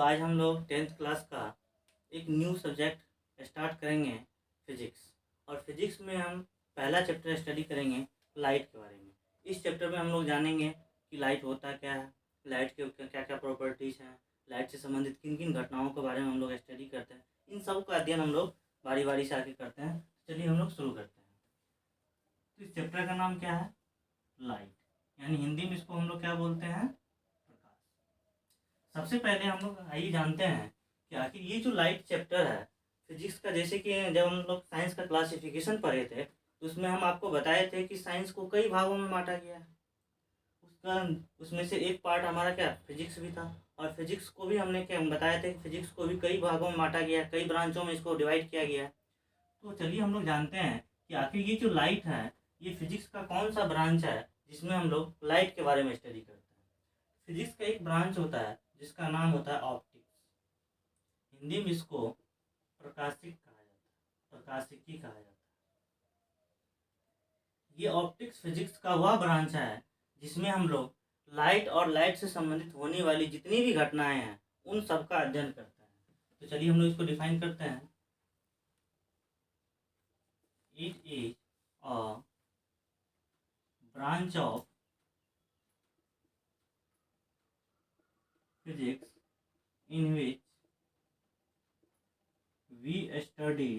आज हम लोग 10th क्लास का एक न्यू सब्जेक्ट स्टार्ट करेंगे, फिजिक्स। और फिजिक्स में हम पहला चैप्टर स्टडी करेंगे लाइट के बारे में। इस चैप्टर में हम लोग जानेंगे कि लाइट होता क्या है, लाइट के क्या क्या प्रॉपर्टीज़ हैं, लाइट से संबंधित किन किन घटनाओं के बारे में हम लोग स्टडी करते हैं। इन सब का अध्ययन हम लोग बारी बारी से आगे करते हैं। चलिए हम लोग शुरू करते हैं। तो इस चैप्टर का नाम क्या है? लाइट, यानी हिंदी में इसको हम लोग क्या बोलते हैं? प्रकाश। सबसे पहले हम लोग आइए जानते हैं कि आखिर ये जो लाइट चैप्टर है फिजिक्स का, जैसे कि जब हम लोग साइंस का क्लासिफिकेशन पढ़े थे तो उसमें हम आपको बताए थे कि साइंस को कई भागों में बांटा गया है। उसका उसमें से एक पार्ट हमारा क्या फिजिक्स भी था। और फिजिक्स को भी हमने क्या बताया था कि फिजिक्स को भी कई भागों में बांटा गया है, कई ब्रांचों में इसको डिवाइड किया गया है। तो चलिए हम लोग जानते हैं कि आखिर ये जो लाइट है ये फिजिक्स का कौन सा ब्रांच है जिसमें हम लोग लाइट के बारे में स्टडी करते हैं। फिजिक्स का एक ब्रांच होता है जिसका नाम होता है ऑप्टिक्स। हिंदी में इसको प्रकाशिक कहा जाता है, प्रकाशिकी कहा जाता है। ये ऑप्टिक्स फिजिक्स का वह ब्रांच है जिसमें हम लोग लाइट और लाइट से संबंधित होने वाली जितनी भी घटनाएं हैं उन सब का अध्ययन करते हैं। तो चलिए हम लोग इसको डिफाइन करते हैं। It is a branch of physics in which we study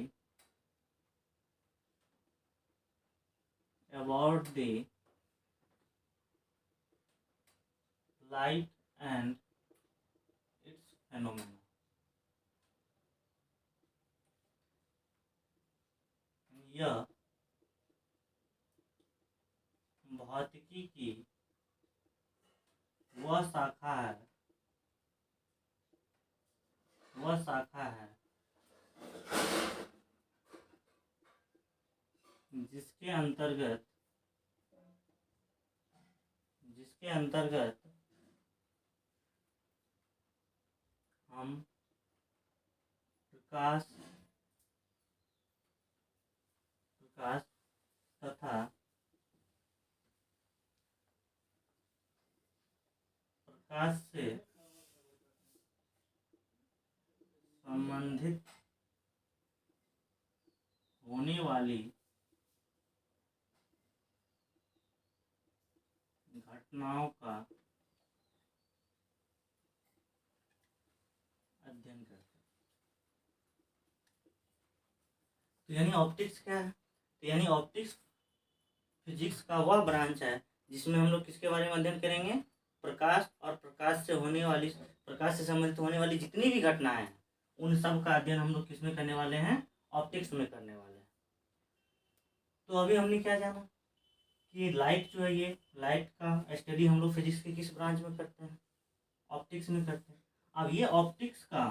about the light and its phenomena। यह भौतिकी की वह शाखा है जिसके अंतर्गत हम प्रकाश तथा प्रकाश से संबंधित होने वाली घटनाओं का अध्ययन करते हैं। तो यानी ऑप्टिक्स क्या है? तो यानी ऑप्टिक्स फिजिक्स का वह ब्रांच है जिसमें हम लोग किसके बारे में अध्ययन करेंगे? प्रकाश और प्रकाश से संबंधित होने वाली जितनी भी घटनाएं हैं उन सब का अध्ययन हम लोग किसमें करने वाले हैं? ऑप्टिक्स में करने वाले हैं। तो अभी हमने क्या जाना कि लाइट जो है, ये लाइट का स्टडी हम लोग फिजिक्स के किस ब्रांच में करते हैं? ऑप्टिक्स में करते हैं। अब ये ऑप्टिक्स का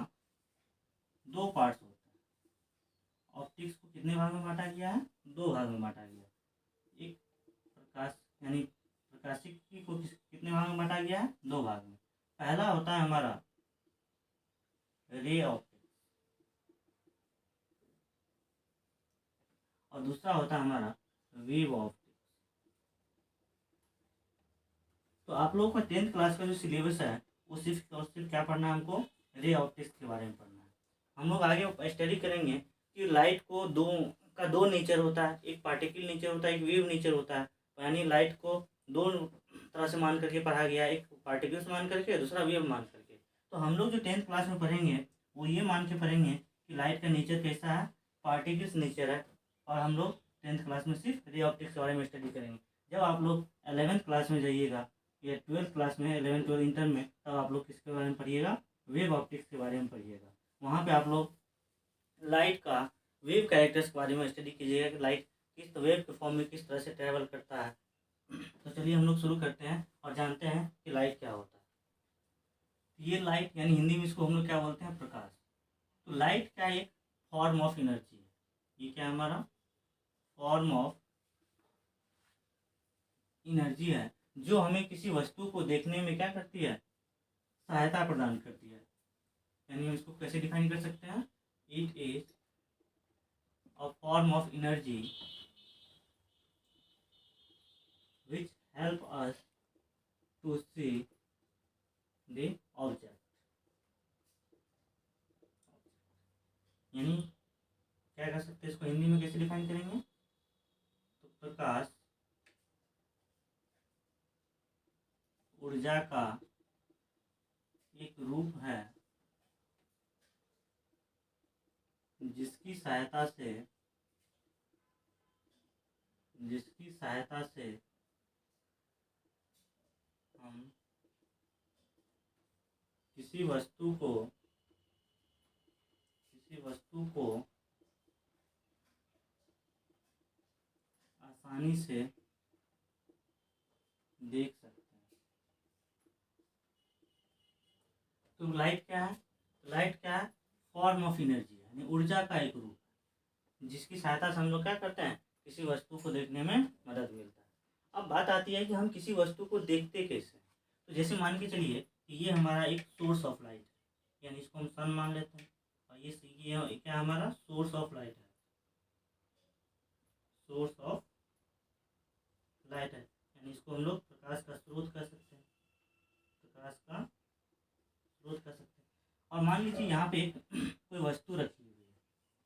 दो पार्ट्स होते हैं। ऑप्टिक्स को कितने भाग में बांटा गया है? दो भाग में बांटा गया है। एक प्रकाश यानी प्रकाशिकी को कितने भाग में बांटा गया है? दो भाग में। पहला होता है हमारा रे ऑप्टिक्स और दूसरा होता है हमारा वेव ऑप्टिक्स। तो आप लोगों का 10th क्लास का जो सिलेबस है वो सिर्फ और सिर्फ क्या पढ़ना है? हमको रे ऑप्टिक्स के बारे में पढ़ना है। हम लोग आगे स्टडी करेंगे कि लाइट को दो नेचर होता है, एक पार्टिकल नेचर होता है, एक वेव नेचर होता है। यानी लाइट को दो तरह से मान करके पढ़ा गया है, एक पार्टिकल्स मान करके, दूसरा वेव मान करके। तो हम लोग जो 10th क्लास में पढ़ेंगे वो ये मान के पढ़ेंगे कि लाइट का नेचर कैसा है? पार्टिकल्स नेचर है। और हम लोग 10th क्लास में सिर्फ रे ऑप्टिक्स के बारे में स्टडी करेंगे। जब आप लोग 11th क्लास में जाइएगा या 12th क्लास में, 11 12 इंटर में, तब आप लोग किसके बारे में पढ़िएगा? वेव ऑप्टिक्स के बारे में पढ़िएगा। वहाँ पे आप लोग लाइट का वेव कैरेक्टर्स के बारे में स्टडी कीजिएगा कि लाइट किस वेव के फॉर्म में किस तरह से ट्रैवल करता है। तो चलिए हम लोग शुरू करते हैं और जानते हैं कि लाइट क्या होता है। ये लाइट यानी हिंदी में इसको हम लोग क्या बोलते हैं? प्रकाश। तो लाइट क्या एक फॉर्म ऑफ एनर्जी है। ये क्या है? हमारा फॉर्म ऑफ एनर्जी है जो हमें किसी वस्तु को देखने में क्या करती है? सहायता प्रदान करती है। यानी हम इसको कैसे डिफाइन कर सकते हैं? It is a form of energy which help us to see the object। यानी क्या कर सकते हैं, इसको हिंदी में कैसे डिफाइन करेंगे, तो प्रकाश ऊर्जा का एक रूप है जिसकी सहायता से हम किसी वस्तु को आसानी से देख सकते हैं। तो लाइट क्या है, लाइट क्या है, फॉर्म ऑफ एनर्जी है, यानी ऊर्जा का एक रूप है जिसकी सहायता से हम लोग क्या करते हैं, किसी वस्तु को देखने में मदद मिलता है। अब बात आती है कि हम किसी वस्तु को देखते कैसे हैं। तो जैसे मान के चलिए कि ये हमारा एक सोर्स ऑफ लाइट है, यानी इसको हम सन मान लेते हैं, और ये क्या हमारा सोर्स ऑफ लाइट है, सोर्स ऑफ लाइट है, यानी इसको हम लोग प्रकाश का स्रोत कह सकते हैं, प्रकाश का स्रोत कह सकते हैं। और मान लीजिए यहाँ पे एक कोई वस्तु रखी हुई है,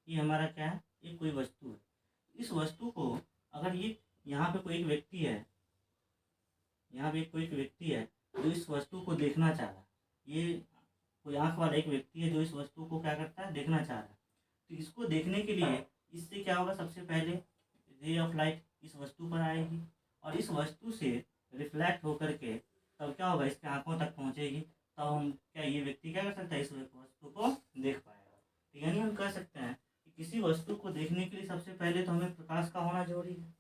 ये हमारा क्या है, ये कोई वस्तु है। इस वस्तु को अगर ये यहाँ पे कोई एक व्यक्ति है, यहाँ पे कोई एक व्यक्ति है जो इस वस्तु को देखना चाह रहा है, ये कोई आंख वाला एक व्यक्ति है जो इस वस्तु को क्या करता है, देखना चाह रहा है। तो इसको देखने के लिए इससे क्या होगा, सबसे पहले रे ऑफ लाइट इस वस्तु पर आएगी और इस वस्तु से रिफ्लेक्ट होकर के तब क्या होगा, इसके आंखों तक पहुंचेगी, तब हम क्या, ये व्यक्ति क्या कर सकता है, इस वस्तु को देख पाएगा। तो यानी हम कह सकते हैं कि किसी वस्तु को देखने के लिए सबसे पहले तो हमें प्रकाश का होना जरूरी है।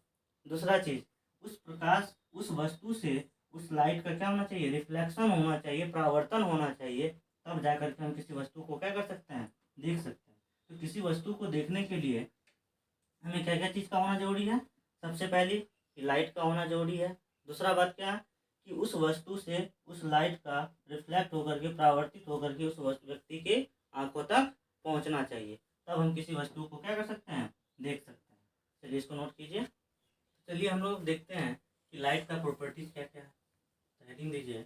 दूसरा चीज, उस प्रकाश, उस वस्तु से उस लाइट का क्या होना चाहिए, रिफ्लेक्शन होना चाहिए, परावर्तन होना चाहिए, तब जाकर के हम किसी वस्तु को क्या कर सकते हैं, देख सकते हैं। तो किसी वस्तु को देखने के लिए हमें क्या क्या चीज़ का होना जरूरी है, सबसे पहली लाइट का होना जरूरी है। दूसरा बात क्या है कि उस वस्तु से उस लाइट का रिफ्लेक्ट होकर के, परावर्तित होकर के उस व्यक्ति के आंखों तक पहुंचना चाहिए, तब हम किसी वस्तु को क्या कर सकते हैं, देख सकते हैं। चलिए इसको नोट कीजिए। चलिए हम लोग देखते हैं कि लाइट का प्रॉपर्टीज क्या क्या है। तो हेडिंग दीजिए,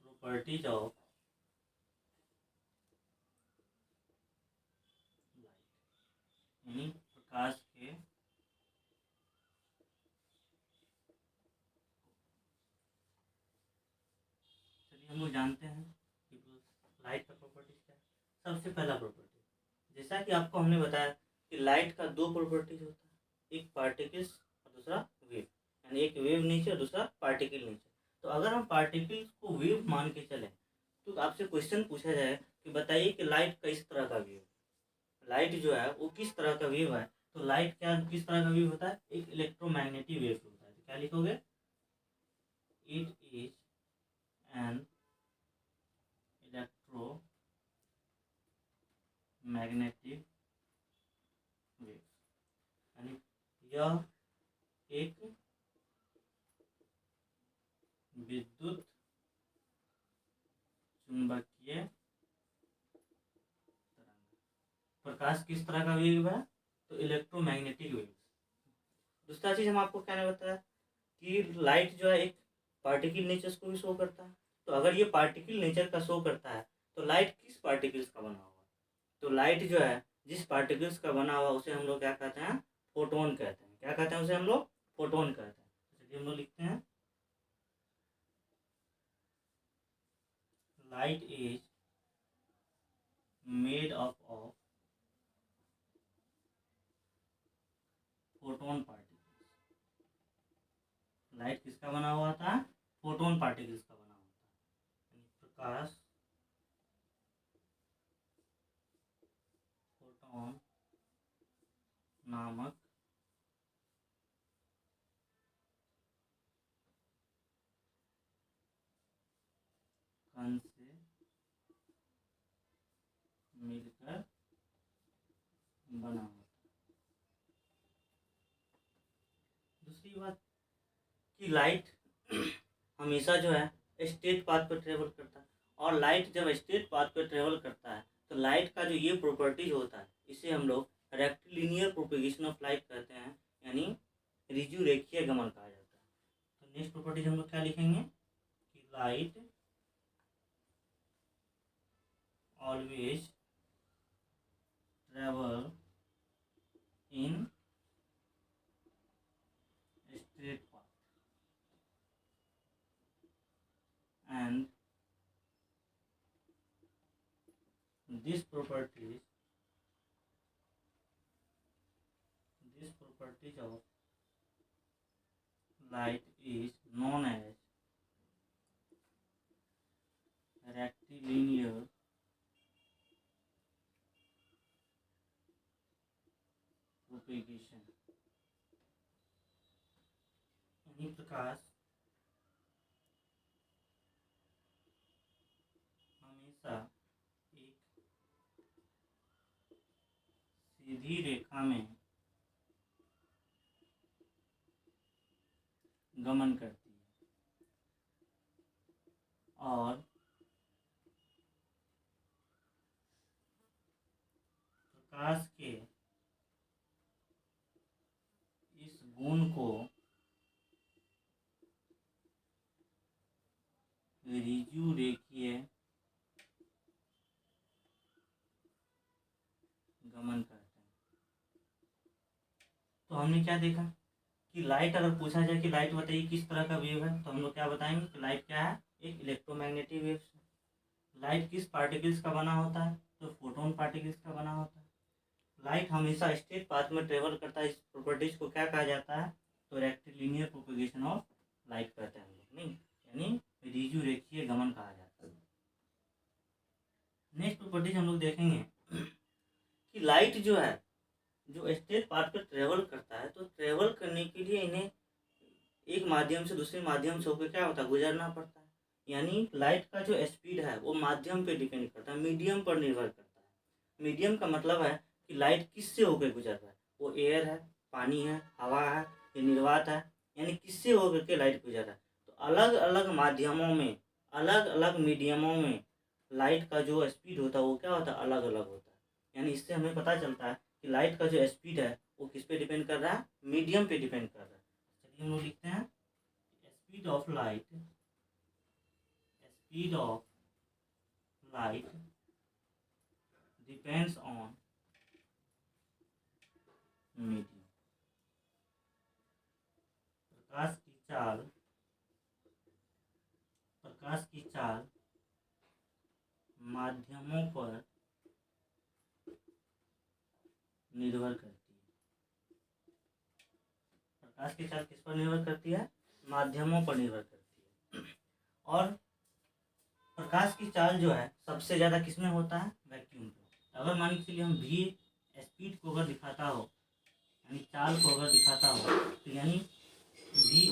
प्रॉपर्टीज ऑफ लाइट, यानी प्रकाश के हम लोग जानते हैं कि लाइट का प्रॉपर्टीज क्या है। सबसे पहला प्रॉपर्टी, जैसा कि आपको हमने बताया कि लाइट का दो प्रॉपर्टीज होता है, एक पार्टिकल्स और दूसरा वेव, यानी एक वेव नेचर दूसरा पार्टिकल नेचर। तो अगर हम पार्टिकल्स को वेव मान के चलें तो आपसे क्वेश्चन पूछा जाए कि बताइए कि लाइट किस तरह का वेव, लाइट जो है वो किस तरह का वेव है। तो लाइट क्या किस तरह का वेव होता है, एक इलेक्ट्रोमैग्नेटिक वेव होता है। तो क्या लिखोगे, it is an electromagnetic wave, यानी यह एक विद्युत चुंबकीय तरंग। प्रकाश किस तरह का वेव है, तो इलेक्ट्रोमैग्नेटिक वेव। दूसरा चीज हम आपको क्या ने बताया कि लाइट जो है एक पार्टिकल नेचर को भी शो करता है। तो अगर ये पार्टिकल नेचर का शो करता है तो लाइट किस पार्टिकल्स का बना हुआ है, तो लाइट जो है जिस पार्टिकल्स का बना हुआ उसे हम लोग क्या कहते हैं, फोटोन कहते हैं। क्या कहते हैं उसे हम लोग, फोटोन कहते हैं। चलिए हम लोग लिखते हैं, light is made up of photon particles. Light किसका बना हुआ था, फोटोन पार्टिकल्स का बना हुआ था। प्रकाश फोटोन नामक कण से मिलकर बना होता है। दूसरी बात कि लाइट हमेशा जो है स्ट्रेट पाथ पर ट्रेवल करता है, और लाइट जब स्ट्रेट पाथ पर ट्रेवल करता है तो लाइट का जो ये प्रॉपर्टीज होता है इसे हम लोग रेक्टिलिनियर प्रोपेगेशन ऑफ लाइट कहते हैं, यानी ऋजु रेखीय गमन कहा जाता है। तो नेक्स्ट प्रॉपर्टीज हम लोग क्या लिखेंगे कि light always travel in straight path, and this properties of light is known as rectilinear propagation। यानी प्रकाश हमेशा एक सीधी रेखा में गमन करती है और प्रकाश के इस गुण को ऋजु रेखीय गमन करते हैं। तो हमने क्या देखा कि लाइट, अगर पूछा जाए कि लाइट बताइए किस तरह का वेव है, तो हम लोग क्या बताएंगे कि लाइट क्या है, एक इलेक्ट्रोमैग्नेटिक वेव है। लाइट किस पार्टिकल्स का बना होता है, तो फोटोन पार्टिकल्स का बना होता है। लाइट हमेशा स्ट्रेट पाथ में ट्रेवल करता है। इस प्रॉपर्टीज को क्या कहा जाता है, तो रेक्टिलिनियर प्रोपेगेशन ऑफ लाइट कहते हैं हम लोग, नहीं, यानी ऋजु रेखीय गमन कहा जाता है। नेक्स्ट प्रॉपर्टीज हम लोग देखेंगे कि लाइट जो है, जो स्ट्रेट पाथ पे ट्रेवल करता है, तो ट्रेवल करने के लिए इन्हें एक माध्यम से दूसरे माध्यम से होकर क्या होता है, गुजरना पड़ता है। यानी लाइट का जो स्पीड है वो माध्यम पे डिपेंड करता है, मीडियम पर निर्भर करता है। मीडियम का मतलब है कि लाइट किससे होकर गुजर रहा है, वो एयर है, पानी है, हवा है, या निर्वात है, यानी किससे होकर के लाइट गुजर रहा है। तो अलग अलग माध्यमों में, अलग अलग मीडियमों में लाइट का जो स्पीड होता है वो क्या होता है, अलग अलग होता है। यानी इससे हमें पता चलता है कि लाइट का जो स्पीड है वो किस पे डिपेंड कर रहा है, मीडियम पे डिपेंड कर रहा है। चलिए हम लोग लिखते हैं speed of light depends on medium. प्रकाश की चाल माध्यमों पर निर्भर करती है। प्रकाश की चाल किस पर निर्भर करती है, माध्यमों पर निर्भर करती है। और प्रकाश की चाल जो है सबसे ज़्यादा किस में होता है, वैक्यूम पे। अगर मान के चलिए हम भी स्पीड को अगर दिखाता हो, यानी चाल को अगर दिखाता हो, तो यानी वी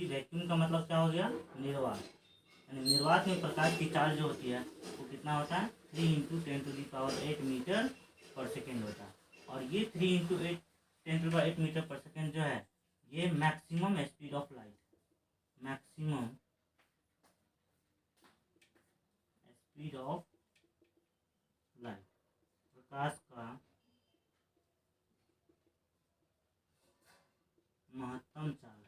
वैक्यूम का मतलब क्या हो गया, निर्वात। यानी निर्वात में प्रकाश की चाल जो होती है वो कितना होता है, 3 × 10⁸ मीटर पर सेकेंड होता है। और ये 3 × 10⁸ मीटर पर सेकेंड जो है ये maximum speed of light, maximum speed of light, प्रकाश का महत्तम चाल है।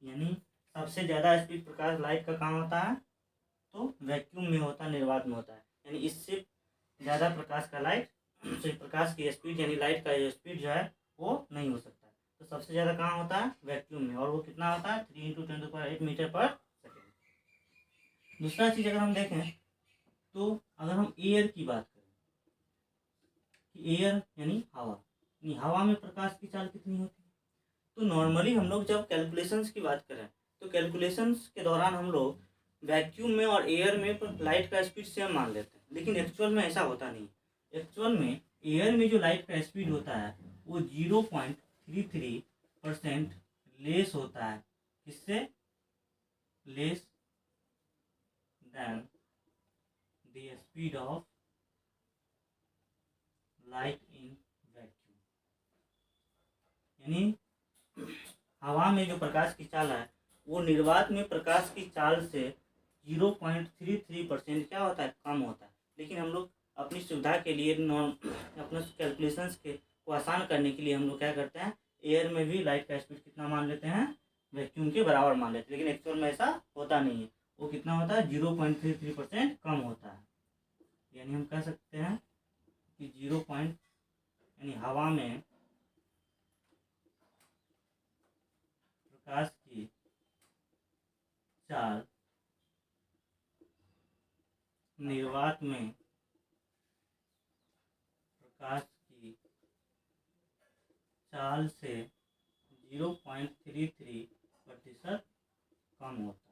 यानी सबसे ज़्यादा स्पीड प्रकाश लाइट का कहाँ होता है, तो वैक्यूम में होता है, निर्वात में होता है। यानी इससे ज़्यादा प्रकाश का प्रकाश की स्पीड यानी लाइट का स्पीड जो है वो नहीं हो सकता। तो सबसे ज़्यादा कहाँ होता है, वैक्यूम में, और वो कितना होता है, 3 × 10⁸ मीटर पर सेकेंड। दूसरा चीज़ अगर हम देखें, तो अगर हम एयर की बात करें कि एयर यानी हवा में प्रकाश की चाल कितनी होती है, तो नॉर्मली हम लोग जब कैलकुलेशंस की बात करें तो कैलकुलेशंस के दौरान हम लोग वैक्यूम में और एयर में लाइट का स्पीड सेम मान लेते हैं, लेकिन एक्चुअल में ऐसा होता नहीं। एक्चुअल में एयर में जो लाइट का स्पीड होता है वो 0.33% लेस होता है, किससे, less than the speed of light in vacuum. यानी हवा में जो प्रकाश की चाल है वो निर्वात में प्रकाश की चाल से 0.33% क्या होता है, कम होता है। लेकिन हम लोग अपनी सुविधा के लिए अपने कैलकुलेशंस को आसान करने के लिए हम लोग क्या करते हैं, एयर में भी लाइट का स्पीड कितना मान लेते हैं, वैक्यूम के बराबर मान लेते हैं। लेकिन एक्चुअल में ऐसा होता नहीं है, वो कितना होता है, 0.33% कम होता है। यानी हम कह सकते हैं कि 0 पॉइंट यानी हवा में प्रकाश की चाल निर्वात में प्रकाश की चाल से 0.33% कम होता है।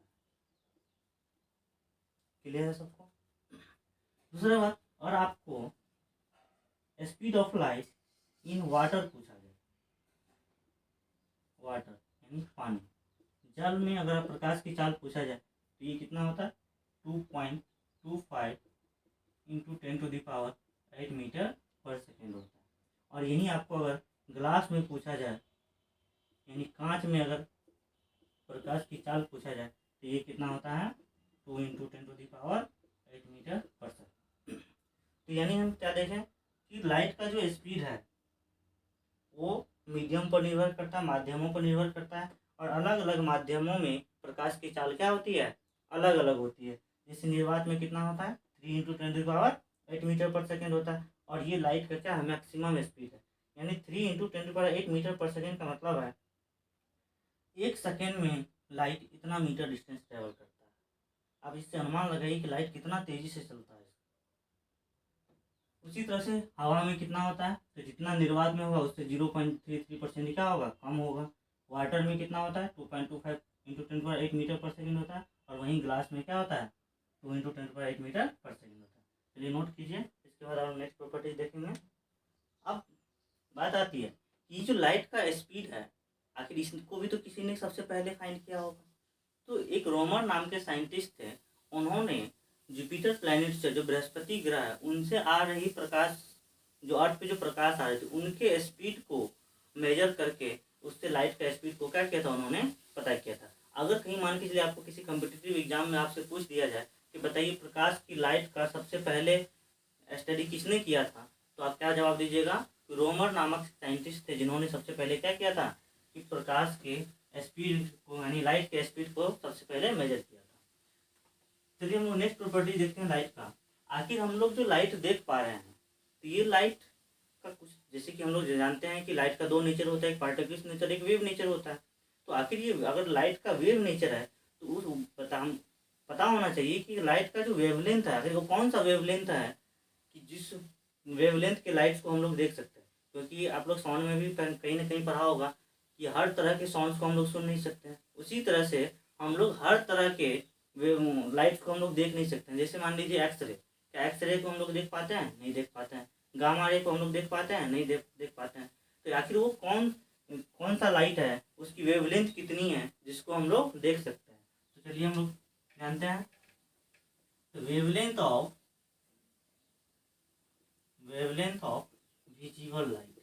क्लियर है सबको? दूसरा बात, और आपको speed of light in water पूछा जाए, वाटर यानी पानी, जल में अगर प्रकाश की चाल पूछा जाए तो ये कितना होता है? 2.25 इंटू 10⁸ मीटर पर सेकेंड होता है। और यही आपको अगर ग्लास में पूछा जाए यानी कांच में अगर प्रकाश की चाल पूछा जाए तो ये कितना होता है? 2 इंटू 10⁸ मीटर पर सेकेंड। तो यानी हम क्या देखें कि लाइट का जो स्पीड है वो मीडियम पर निर्भर करता है, माध्यमों पर निर्भर करता है, और अलग अलग माध्यमों में प्रकाश की चाल क्या होती है? अलग अलग होती है। जैसे निर्वात में कितना होता है? 3 इंटू 10⁸ मीटर पर सेकेंड होता है, और ये लाइट का क्या है? मैक्सिमम स्पीड है। यानी 3 इंटू 10⁸ मीटर पर सेकेंड का मतलब है 1 सेकेंड में लाइट इतना मीटर डिस्टेंस ट्रेवल करता है। अब इससे अनुमान लगाइए कि लाइट कितना तेजी से चलता है। उसी तरह से हवा में कितना होता है? तो जितना निर्वात में होगा उससे 0.33% क्या होगा? कम होगा। वाटर में कितना होता है? 2.25 इंटू 10⁸ मीटर पर सेकेंड होता है, और वहीं ग्लास में क्या होता है? 2 इंटू 10⁸ मीटर पर सेकेंड होता है। चलिए नोट कीजिए, इसके बाद हम नेक्स्ट प्रॉपर्टीज देखेंगे। अब बात आती है कि जो लाइट का स्पीड है, आखिर इसको भी तो किसी ने सबसे पहले फाइंड किया होगा। तो एक रोमर नाम के साइंटिस्ट थे, उन्होंने जुपिटर प्लैनेट से, जो बृहस्पति ग्रह है, उनसे आ रही प्रकाश, जो अर्थ पे जो प्रकाश आ रही थी, उनके स्पीड को मेजर करके उससे लाइट का स्पीड को क्या किया था? उन्होंने पता किया था। अगर कहीं मान के चलिए आपको किसी कम्पिटिटिव एग्जाम में आपसे पूछ दिया जाए कि बताइए प्रकाश की लाइट का सबसे पहले स्टडी किसने किया था, तो आप क्या जवाब दीजिएगा? रोमर नामक साइंटिस्ट थे जिन्होंने सबसे पहले क्या किया था कि प्रकाश के स्पीड को यानी लाइट के स्पीड को सबसे पहले मेजर किया था। चलिए हम लोग नेक्स्ट प्रॉपर्टी देखते हैं लाइट का। आखिर हम लोग जो लाइट देख पा रहे हैं तो ये लाइट का कुछ, जैसे कि हम लोग जानते हैं कि लाइट का दो नेचर होता है, एक पार्टिकल्स नेचर, एक वेव नेचर होता है। तो आखिर ये अगर लाइट का वेव नेचर है तो उस पता होना चाहिए कि लाइट का जो वेवलेंथ है, आखिर वो कौन सा वेवलेंथ है कि जिस वेवलेंथ के लाइट्स को हम लोग देख सकते हैं। क्योंकि आप लोग साउंड में भी कहीं ना कहीं पढ़ा होगा कि हर तरह के साउंड्स को हम लोग सुन नहीं सकते हैं। उसी तरह से हम लोग हर तरह के लाइट्स को हम लोग देख नहीं सकते हैं। जैसे मान लीजिए एक्सरे, क्या एक्सरे को हम लोग देख पाते हैं? नहीं देख पाते हैं। गामा रे को हम लोग देख पाते हैं? नहीं देख पाते हैं। तो आखिर वो कौन सा लाइट है, उसकी वेवलेंथ कितनी है जिसको हम लोग देख सकते हैं? तो चलिए हम लोग जानते हैं। तो वेवलेंथ ऑफ विजिबल लाइट,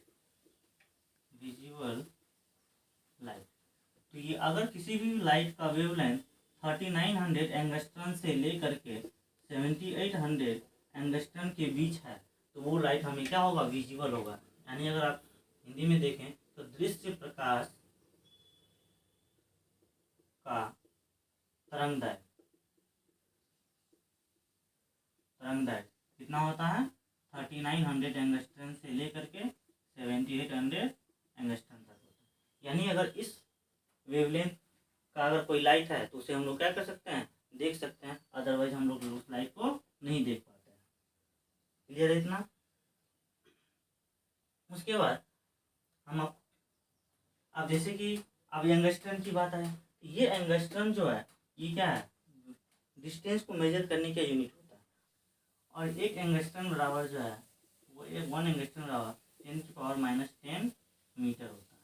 तो ये अगर किसी भी लाइट का वेवलेंथ 3900 एंगस्ट्रॉन से लेकर के 7800 एंगस्ट्रॉन के बीच है तो वो लाइट हमें क्या होगा? विजिबल होगा। यानी अगर आप हिंदी में देखें तो दृश्य प्रकाश का तरंगदैर्घ्य कितना होता है? 3900 एंगस्ट्रॉन से लेकर के 7800 एंगस्ट्रॉन तक होता है। यानी अगर इस वेवलेंथ का अगर कोई लाइट है तो उसे हम लोग क्या कर सकते हैं? देख सकते हैं। अदरवाइज हम लोग उस लाइट को नहीं देख पाते हैं। क्लियर है इतना? उसके बाद हम अब जैसे कि अब एंगस्ट्रॉन की बात है, ये एंगस्ट्रॉन जो है ये क्या है? डिस्टेंस को मेजर करने का यूनिट होता है। और एक एंगस्ट्रॉन बराबर जो है वो 1 एंगस्ट्रॉन बराबर 10⁻⁻10 मीटर होता है।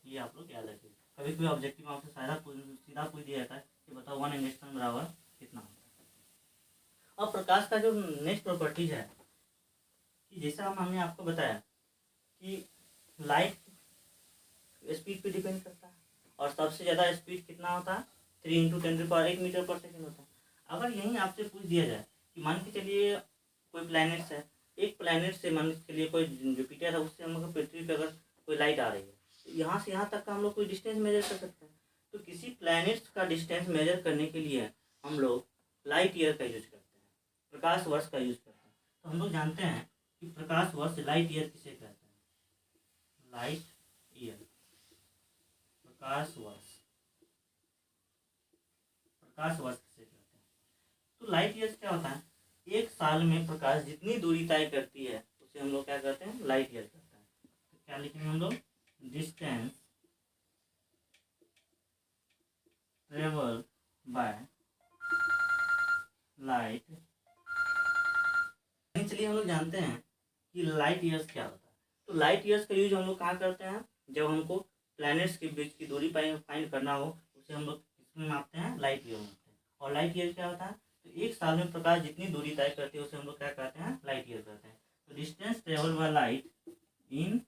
ये आप लोग याद रखिए। कभी कोई ऑब्जेक्टिव आपसे सीधा पूछ दिया जाता है कि बताओ 1 एंगस्ट्रॉन बराबर कितना होता है। अब प्रकाश का जो नेक्स्ट प्रॉपर्टीज है कि जैसा हमने आपको बताया कि लाइट स्पीड पे डिपेंड करता है, और सबसे ज़्यादा स्पीड कितना होता है? 3 इंटू 10⁸ मीटर पर सेकेंड होता है। अगर यहीं आपसे पूछ दिया जाए कि मान के चलिए कोई प्लैनेट्स है, एक प्लैनेट से मान के चलिए कोई जुपिटर है, उससे हम लोग पृथ्वी पर अगर कोई लाइट आ रही है तो यहाँ से यहाँ तक का हम लोग कोई डिस्टेंस मेजर कर सकते हैं। तो किसी प्लैनेट्स का डिस्टेंस मेजर करने के लिए हम लोग लाइट ईयर का यूज करते हैं, प्रकाश वर्ष का यूज करते हैं। तो हम लोग जानते हैं कि प्रकाश वर्ष लाइट ईयर किसे कहते हैं। लाइट ईयर, प्रकाश वर्ष, प्रकाश वर्ष किसे कहते हैं। तो लाइट ईयर क्या होता है, एक साल में प्रकाश जितनी दूरी तय करती है उसे हम लोग क्या कहते हैं, लाइट ईयर कहते हैं। तो क्या लिखेंगे हम लोग, डिस्टेंस ट्रेवल बाय लाइट। चलिए हम लोग जानते हैं कि लाइट ईयर्स क्या होता है। तो लाइट ईयर्स का यूज हम लोग कहाँ करते हैं, जब हमको प्लैनेट्स के बीच की दूरी फाइंड करना हो उसे हम लोग किसमें मापते हैं, लाइट ईयर मापते हैं। और लाइट ईयर क्या होता है, तो एक साल में प्रकाश जितनी दूरी तय करती है उसे हम लोग क्या कहते हैं, लाइट ईयर कहते हैं। तो distance travel by light in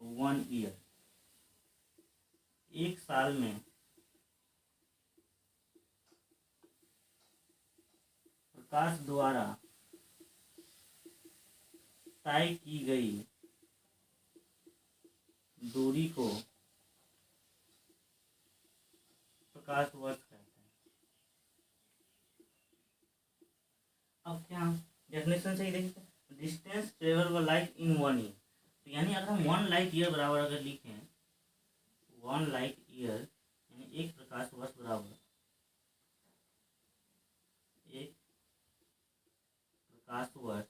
1 year, एक साल में प्रकाश द्वारा तय की गई दूरी को प्रकाश वर्ष कहते हैं। अब क्या डेफिनेशन से ही देखते हैं, distance travel by light in 1 year. तो यानी अगर हम 1 लाइट ईयर बराबर अगर लिखें, 1 लाइट ईयर यानी एक प्रकाश वर्ष बराबर एक प्रकाश वर्ष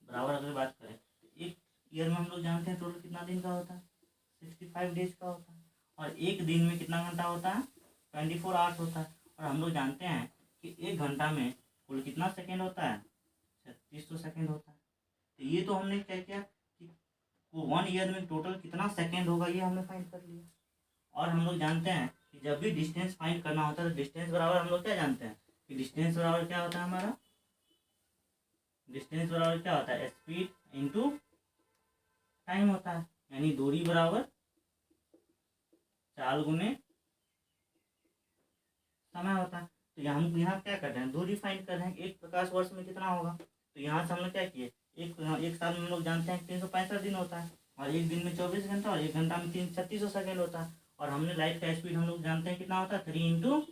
बराबर अगर बात करें तो एक ईयर में हम लोग जानते हैं टोटल कितना दिन का होता है, 65 डेज का होता है। और एक दिन में कितना घंटा होता है, 24 आवर्स होता है। और हम लोग जानते हैं कि एक घंटा में कुल कितना सेकेंड होता है, 3600 सेकेंड होता है। तो ये तो हमने क्या किया कि 1 ईयर में टोटल कितना सेकेंड होगा ये हमने फाइंड कर लिया। और हम लोग जानते हैं कि जब भी डिस्टेंस फाइंड करना होता है तो डिस्टेंस बराबर हम लोग क्या जानते हैं कि डिस्टेंस बराबर क्या होता है हमारा, डिस्टेंस बराबर क्या होता है, स्पीड इनटू टाइम होता है। यानी दूरी बराबर चाल गुने समय होता है। तो हम यहाँ क्या कर रहे हैं, दूरी फाइंड कर रहे हैं, एक प्रकाश वर्ष में कितना होगा। तो यहाँ से हमने क्या किए, एक साल में हम लोग जानते हैं 365 दिन होता है, और एक दिन में 24 घंटा, और एक घंटा में 3600 सेकेंड होता है। और हमने लाइट का स्पीड हम लोग जानते हैं कितना होता है, 3 ×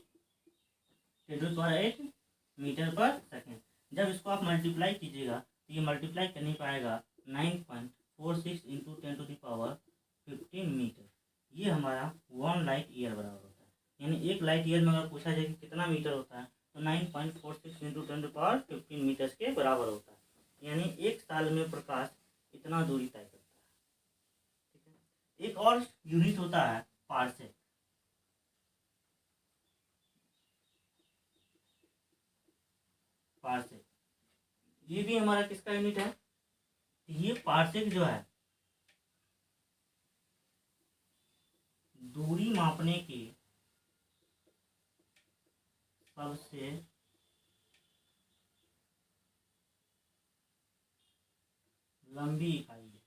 10⁸ मीटर पर सेकेंड। जब इसको आप मल्टीप्लाई कीजिएगा तो ये मल्टीप्लाई कर नहीं पाएगा, 9.46 × 10⁻15 मीटर। ये हमारा 1 लाइट ईयर बराबर होता है। यानी एक लाइट ईयर में अगर पूछा जाए कि कितना मीटर होता है तो 9.46 × 10⁻15 मीटर्स के बराबर होता है। यानी एक साल में प्रकाश इतना दूरी तय करता है। ठीक है, एक और यूनिट होता है पार्सेक। पार्सेक ये भी हमारा किसका यूनिट है, ये पार्सेक जो है दूरी मापने की सबसे लंबी इकाई है।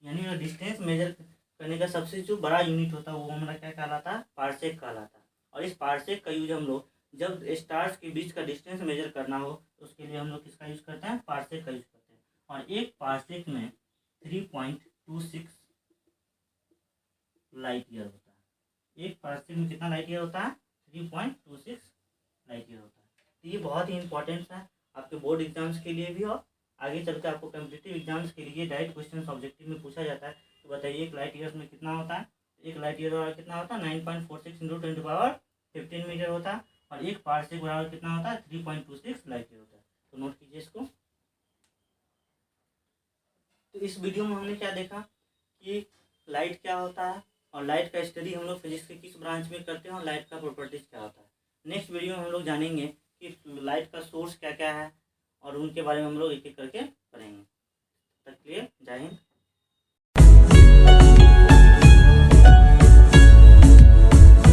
यानी डिस्टेंस मेजर करने का सबसे जो बड़ा यूनिट होता है वो हमारा क्या कहलाता है, पार्सेक कहलाता है। और इस पार्सेक का यूज हम लोग जब स्टार्स के बीच का डिस्टेंस मेजर करना हो तो उसके लिए हम लोग किसका यूज करते हैं, पार्सेक का यूज करते हैं। और एक पार्सेक में 3.26 लाइट ईयर होता है। एक पार्सेक में कितना लाइट ईयर होता है, 3.26 लाइट ईयर होता है। तो ये बहुत ही इंपॉर्टेंट है आपके बोर्ड एग्जाम्स के लिए भी, और आगे चल के आपको कम्पिटिटिव एग्जाम्स के लिए डायरेक्ट क्वेश्चन ऑब्जेक्टिव में पूछा जाता है। तो बताइए एक लाइट ईयर्स में कितना होता है, एक लाइट ईयर बराबर कितना होता है, 9.46 × 10⁻15 मीटर होता है। और एक पार्सेक बराबर कितना होता है, 3.26 लाइट ईयर होता है। तो नोट कीजिए इसको। तो इस वीडियो में हमने क्या देखा कि लाइट क्या होता है, और लाइट का स्टडी हम लोग फिजिक्स के किस ब्रांच में करते हैं, और लाइट का प्रॉपर्टीज क्या होता है। नेक्स्ट वीडियो में हम लोग जानेंगे कि लाइट का सोर्स क्या क्या है, और उनके बारे में हम लोग एक एक करके पढ़ेंगे। तब तक के लिए जय हिंद।